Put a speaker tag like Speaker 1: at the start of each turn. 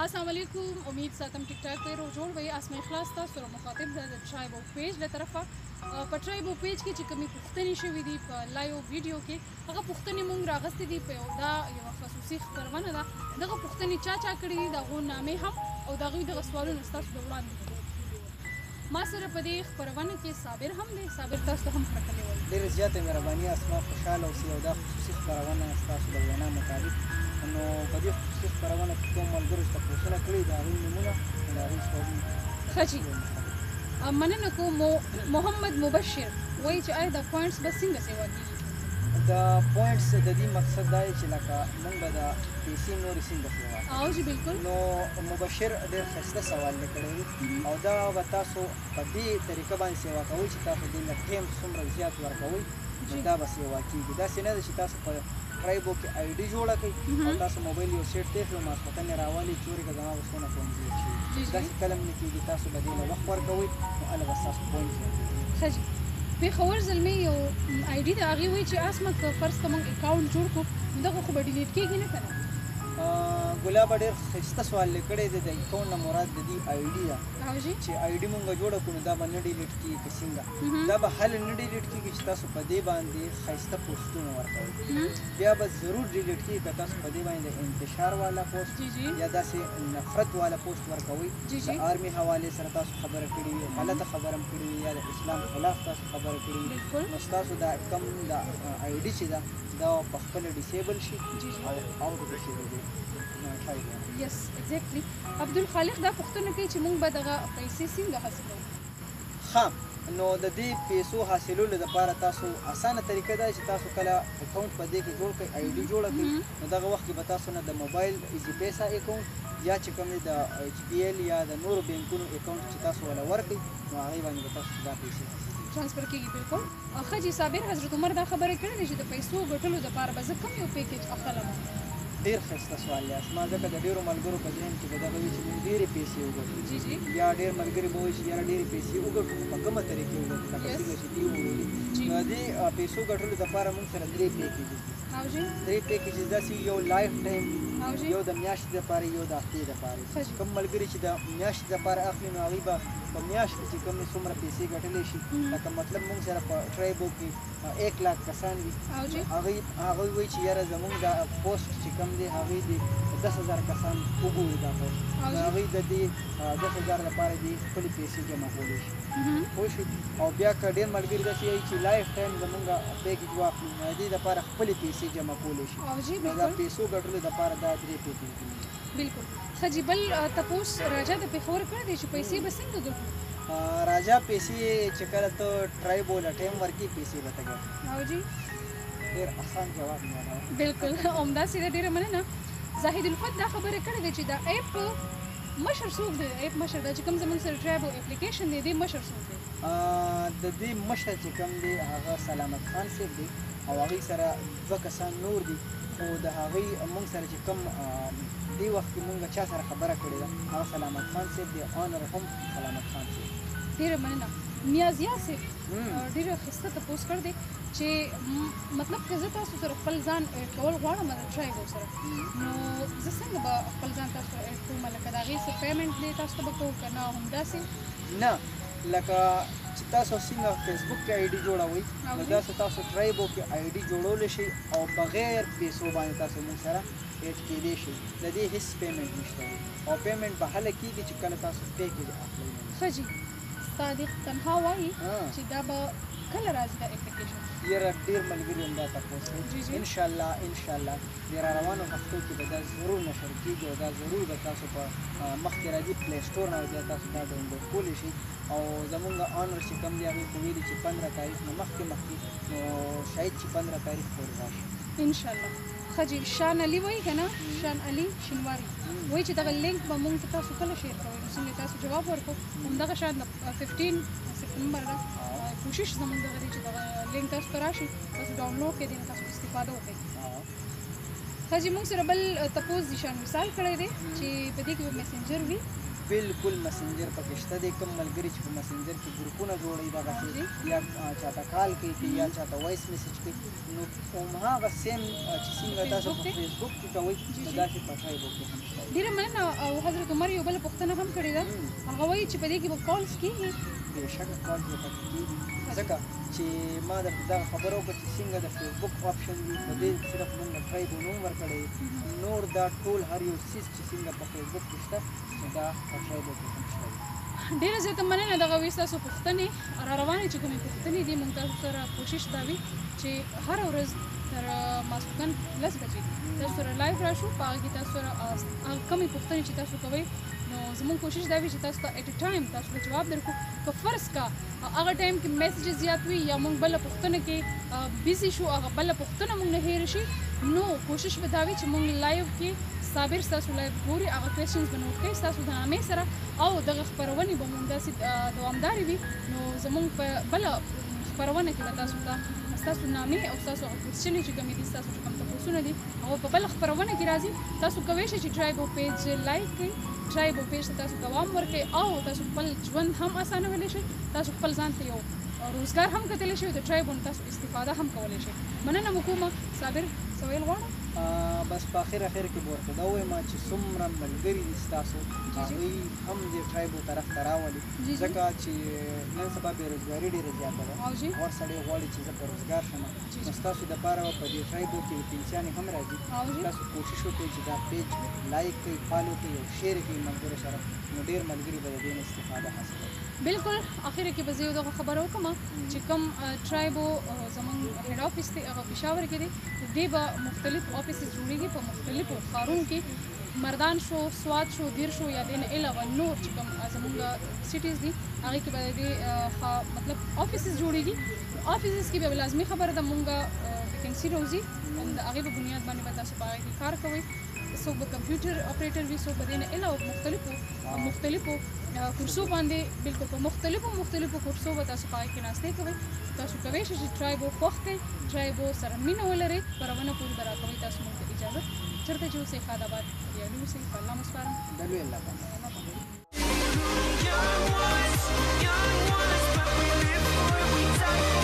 Speaker 1: السلام علیکم. امید ساتم ټیک ټاک ته جوړ وي. اسمه اخلاص تاسو سره مخاطب د ټرایبو پیج له طرفه په ټرایبو پیج کې چې کومې پوښتنې شوې دي په لایو ویډیو کې هغه پوښتنې مونږ راغستې دي په دا یو خصوصي خبرونه ده. دغه پوښتنې چا کړې دي دغه نامې هم او دغه دغه سوالونه تاسو د وړاندې ما سره په دې خبرونه کې صابر هم دی. صابر تاسو هم کتلې وای.
Speaker 2: ډېر زیاته مهرباني اسما خوشاله اوسئ او دا خصوصي خبرونه تاسو د وینا مطابق نو په دې خصوصي خبرونه کې کوم ملګرو ته پوښتنه کړې د هغوی نومونه د هغوی سوالونه
Speaker 1: ښه جي مننه کوم. محمد مبشر وایي چې آیا د پوینټس به څنګه سیوا کېږي؟
Speaker 2: د پوینټس د دې مقصد دا دی چې لکه موږ به د پیسې نورې څنګه سیوا
Speaker 1: او جی بالکل.
Speaker 2: نو مبشر ډېر ښایسته سوال یې کړی او دا به تاسو په دې طریقه باندې سیوا کوئ چې تاسو دې نه ټایم څومره زیات ورکوئ دا به سیوا کېږي. داسې نه ده چې تاسو په ټرایبو کې آی ډي جوړه کړئ او تاسو موبایل یو سیټ دی خو ماسپښین یې راولئ چورې که زما به څونه پوینټ زیات شي داسې کله هم نه کېږي. تاسو به دې له وخت ورکوئ نو هله به ستاسو پوینټ زیات
Speaker 1: ښه جي پېښور زلمې یو آی ډي د هغې وایي چې اسمه که فرض که موږ اکاونټ جوړ کړو نو دغه خو به ډیلیټ کېږي نه که نه؟
Speaker 2: ګلابه ډېر ښایسته سوال یې کړی دی. د اکاونټ نه مراد د دې آی ډي ده چې آی ډي مونږ جوړه کړو دا به نه ډیلیټ کېږي که څنګه دا به هله نه ډیلیټ کېږي چې تاسو په دې باندې ښایسته پوسټونه ورکوئ. بیا به ضرور ډیلیټ کېږي که تاسو په دې باندې د انتشار والا پوسټ یا داسې نفرت والا پوسټ ورکوئ د آرمي حوالې سره تاسو خبره کړې وي غلطه خبره هم کړې وي یا د اسلام خلاف تاسو خبره کړې وي نو ستاسو دا کم د آی ډي چې ده دا په خپله ډیسیبل شي او آوټ ډیسیبل شي.
Speaker 1: یس ایگزیکټلی. عبدالخالق دا پوښتنه کوي چې موږ به دغه پیسې څنګه حاصلوو؟
Speaker 2: ښه نو د دې پیسو حاصلولو دپاره تاسو اسانه طریقه ده چې تاسو کله اکاونټ په دې کې جوړ کړئ آی ډي جوړه کړئ نو دغه وخت کې به تاسو نه د موبایل ایزي پیسه اکاونټ یا چې کوم د ایچ پی ایل یا د نورو بینکونو اکاونټ چې تاسو ولا ورکړئ نو هغې باندې به تاسو دا پیسې
Speaker 1: ټرانسفر کېږي. بالکل ښه جي صابر حضرت عمر دا خبره کړې ده چې د پیسو ګټلو دپاره به زه کوم یو پیکیج اخلم؟
Speaker 2: ډېر ښایسته سوال دی اسما ځکه د ډېرو ملګرو په ذهن کې به دغه وي چې موږ ډېرې پیسې وګټو یا ډېر ملګري به وایي چې یاره ډېرې پیسې وګټو خو په کومه طریقې وګټو لکه څنګه چې دوی وویلي نو د دې پیسو ګټلو دپاره موږ سره درې پیکیجز درې پیکیجز داسې یو لایف ټایم یو د میاشتې دپاره یو د هفتې دپاره کوم ملګري چې د میاشتې دپاره اخلي نو هغوی به په میاشت کې چې کومې څومره پیسې ګټلی شي لکه مطلب موږ سره په ټرایبو کې 1 لاک کسان وي هغوی وایي چې یاره زموږ دا پوسټ چې کوم دی هغوی د 10,000 کسان وګوري دا پوسټ نو هغوی د دې 10,000 لپاره دې خپلې پیسې جمع کولی شي پوه شوې او بیا که ډېر ملګري داسې وایي چې لایف ټایم زموږ پیکیج واخلي نو د دې لپاره خپلې پیسې جمع کولی شي نو دا پیسو ګټلو دپاره دا درې پیکیج دي.
Speaker 1: بالکل ښه جي بل تپوس راجا د پېښور کړی دی چې پیسې به څنګه ګټو؟
Speaker 2: راجا پیسې چې کله ته ټرایبو له ټایم ورکړي پیسې به ته ګټې.
Speaker 1: او جي
Speaker 2: ډېر اسان جواب نه ده.
Speaker 1: بالکل همداسې ده. ډېره مننه. زاهد الفت دا خبره کړې ده چې دا ایپ مشر څوک دی؟ ایپ مشر دا چې کوم زموږ سره ټرایبو اپلیکیشن دی دې مشر څوک دی؟
Speaker 2: د دې مشر چې کوم دی هغه سلامت خان صاحب دی او هغوی سره 2 کسان نور دي خو د هغوی موږ سره چې کوم دې وخت کې موږ چا سره خبره کړې ده هغه سلامت خان صاحب دی آنر هم سلامت خان صاحب.
Speaker 1: ډېره مننه. نیازیا صاحب ډېره ښایسته تپوس کړی دی چې مطلب که زه تاسو سره خپل ځان ایډ کول غواړم د ټرایبو سره نو زه څنګه به خپل ځان تاسو سره ایډ کوم لکه د هغې څه پیمنټ دی تاسو ته به کوو که نه همداسې
Speaker 2: نه لکه چې تاسو څنګه فیسبوک کې آی ډي جوړوئ نو داسې تاسو ټرایبو کې آی ډي جوړولی شئ او بغیر پیسو باندې تاسو موږ سره ایډ کېدی شئ د دې هېڅ پیمنټ نشته او پیمنټ به هله کېږي چې کله تاسو پیکیج اخلئ.
Speaker 1: ښه جي صادق تنها وایي چې دا به کله راځي دا اپلیکیشن؟
Speaker 2: یاره ډېر ملګري همدا تپوس کوي انشاءالله د راروانو هفتو کې به دا ضرور نشر کېږي او دا ضرور به تاسو په مخکې راځي پلی سټور نه بیا تاسو دا ډاونلوډ کولی شئ او زمونږ آنر چې کوم دی هغوی خو ویلي چې 15 تاریخ نه مخکې نو شاید چې 15 تاریخ پورې راشي
Speaker 1: انشاءالله. ښه جي شان علي وایي که نه شان علي شنواري وایي چې دغه لینک به موږ ته تاسو کله شیر کوئ نو څنګه تاسو جواب ورکړو همدغه شان د 15 سپتمبر ده کوشش زموږ دغه دی چې دغه لینک تاسو ته راشي تاسو ډاونلوډ کړئ دې نه تاسو استفاده وکړئ. ښه جي موږ سره بل تپوس ذیشان وصال کړی دی چې په دې کې به میسنجر وي
Speaker 2: بالکل مسنجر پکې شته دی. کوم ملګري چې په مسنجر کې ګروپونه جوړوي دغسې یا چاته کال کوي یا چاته وایس میسج کوي نو هماغه سیم چې څنګه تاسو په فیسبوک کې کوئ نو داسې په ټرایبو کې هم شته.
Speaker 1: ډېره مننه. او حضرت عمر یو بله پوښتنه هم کړې ده. هغه وایي چې په دې کې به کالز کېږي؟
Speaker 2: بېشکه کالز به پکې کېږي ځکه چې ما درته دغه خبره وکړه چې څنګه د فیسبوک آپشن وي په دې صرف موږ د ټرایبو نوم ورکړی نور دا ټول هر یو څیز چې څنګه په فیسبوک کې شته نو دا په ټرایبو کې هم شته.
Speaker 1: ډېره زیاته مننه. دغه وي ستاسو پوښتنې را روانې چې کومې پوښتنې دي موږ تاسو سره کوشش دا وي چې هره ورځ تر ماسپښین 10 بجې تاسو سره لایف راشو. په هغه کې تاسو سره کومې پوښتنې چې تاسو کوئ نو زموږ کوشش دا وي چې تاسو ته ایټ ا ټایم تاسو ته جواب درکړو. که فرض کا هغه ټایم کې میسیجز زیات وي یا موږ بله پوښتنه کې بیزي شو هغه بله پوښتنه موږ نه هېره شي نو کوشش به دا وي چې موږ لایف کې صابر ستاسو لایف ګوري هغه کوېسچنز به نوټ کوي ستاسو د نامې سره او دغه خپرونې به موږ داسې دوامدارې وي نو زموږ په بله خپرونه کې به تاسو ته ستاسو نامې او ستاسو هغه کوېسچنې چې کومې دي ستاسو چې کوم تپوسونه دي هغه په بله خپرونه کې راځي. تاسو کولی شئ چې ټرایبو پیج لایک کړئ ټرایبو پیج ته تاسو دوام ورکړئ او تاسو خپل ژوند هم اسانولی شئ. تاسو خپل ځان ته یو روزګار هم کتلی شئ د ټرایبو نه تاسو استفاده هم کولی شئ. مننه مو کومه. صابر څه ویل غواړم؟
Speaker 2: بس په اخر کې به ورته دا ووایم چې څومره ملګري دي ستاسو هغوی هم دې ټرایبو طرف ته راولي ځکه چې نن سبا بېروزګاري ډېره زیاته ده. هر سړی غواړي چې زه په روزګار شم نو ستاسو دپاره به په دې ټرایبو کې پنسیانې هم راځي. تاسو کوشش وکړئ چې دا پیج لایک کړئ فالو کړئ او شیر کړئ ملګرو سره نو ډېر ملګري به د دې نه استفاده حاصل کړي.
Speaker 1: بالکل. اخر کې به زه یو دغه خبره وکړم چې کوم ټرایبو زموږ هیډ آفیس دی هغه پېښور کې دی دې به مختلف آفیسز جوړېږي په مختلفو ښارونو کې مردان شو سوات شو دیر شو یا دې نه علاوه نور چې کوم زموږ سیټیز دي هغې کې به دې مطلب آفیسز جوړېږي. آفیسز کې به لازمي خبره ده مونږ ویکنسي روزي د هغې په بنیاد باندې به تاسو په هغې کې کار کوئ. څوک به کمپیوټر اپریټر وي څوک به دې نه علاوه مختلفو کورسو باندې بالکل په مختلفو کورسو به تاسو په هغې کې ناستې کوئ. تاسو کولی شئ چې ټرایبو خوښ کړئ ټرایبو سره مینه ولرئ خپرونه پورې به راکوئ. تاسو موږ ته اجازه چېرته چې اوسئ ښاد آباد بریالي اوسئ په الله مو سپارم.
Speaker 2: د لوی الله پاک.
Speaker 3: Young ones, but we live for it, we die for